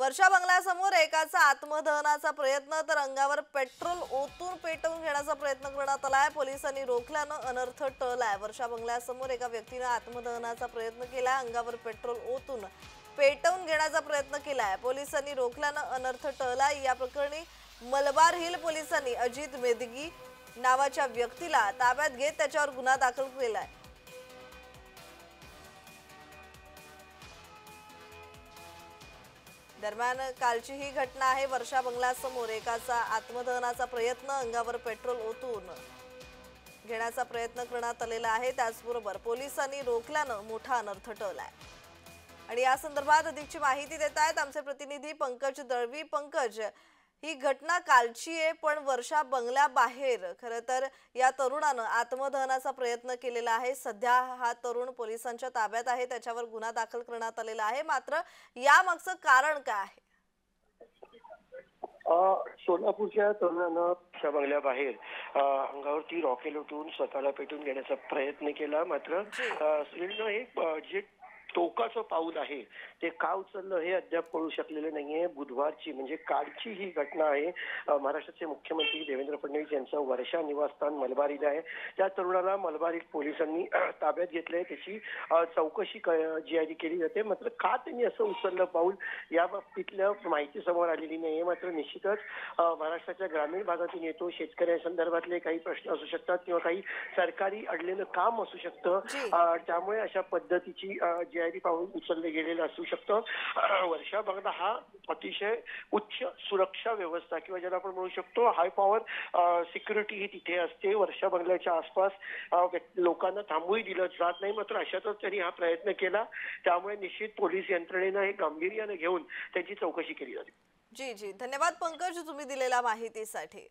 वर्षा बंगल्यासमोर एकाचा आत्मदहनाचा प्रयत्न तर अंगावर पेट्रोल ओतून पेटवून घेण्याचा प्रयत्न करण्यात आलाय। पोलिसांनी रोखल्यानं अनर्थ टळलाय। वर्षा बंगल्यासमोर एका व्यक्तीने आत्मदहनाचा प्रयत्न केला, अंगावर पेट्रोल ओतून पेटवून घेण्याचा प्रयत्न केलाय। पोलिसांनी रोखल्यानं अनर्थ टळलाय। या प्रकरणी मलबार हिल पोलिसांनी अजित मेदगी नावाच्या व्यक्तीला ताब्यात घेत त्याच्यावर गुन्हा दाखल केलाय। दरम्यान कालची ही घटना आहे। वर्षा बंगल्यासमोर एकाचा आत्मदहनाचा प्रयत्न, अंगावर पेट्रोल ओतून घेण्याचा प्रयत्न करण्यात आलेला आहे। त्याचबरोबर पोलिसांनी रोखल्यानं मोठा अनर्थ टळलाय। आणि या संदर्भात अधिकची माहिती देत आहेत आमचे प्रतिनिधी पंकज दळवी। पंकज, ही घटना कालची आहे, पण वर्षा बंगल्याबाहेर खरं तर या तरुणानं आत्मदहनाचा प्रयत्न केलेला आहे। सध्या हा तरुण पोलिसांच्या ताब्यात आहे, त्याच्यावर गुन्हा दाखल करण्यात आलेला आहे। मात्र यामागचं कारण काय आहे? सोलापूरच्या तरुणानं वर्षा बंगल्याबाहेर अंगावरती रॉकेल उठवून स्वतःला पेटून घेण्याचा प्रयत्न केला। मात्र सुनीलनं हे जे टोकाचं पाऊल आहे ते का उचललं हे अद्याप कळू शकलेलं नाहीये। बुधवारची म्हणजे कालची ही घटना आहे। महाराष्ट्राचे मुख्यमंत्री देवेंद्र फडणवीस यांचं वर्षा निवासस्थान मलबारीला आहे। त्या तरुणाला मलबारी पोलिसांनी ताब्यात घेतलंय, त्याची चौकशी जी केली जाते। मात्र का त्यांनी असं उचललं पाऊल या बाबतीतलं माहिती समोर आलेली नाहीये। मात्र निश्चितच महाराष्ट्राच्या ग्रामीण भागातून येतो, शेतकऱ्यांसंदर्भातले काही प्रश्न असू शकतात किंवा काही सरकारी अडलेलं काम असू शकतं, त्यामुळे अशा पद्धतीची पाऊल उचलले गेलेलं असू शकतं। वर्षा बंगला हा अतिशय उच्च सुरक्षा व्यवस्था किंवा ज्याला आपण म्हणू शकतो हाय पॉवर सिक्युरिटी ही तिथे असते। वर्षा बंगल्याच्या आसपास लोकांना थांबूही दिलं जात नाही। मात्र अशातच त्यांनी हा प्रयत्न केला, त्यामुळे निश्चित पोलीस यंत्रणेनं हे गांभीर्याने घेऊन त्याची चौकशी केली जाते। जी, धन्यवाद पंकज, तुम्ही दिलेल्या माहितीसाठी।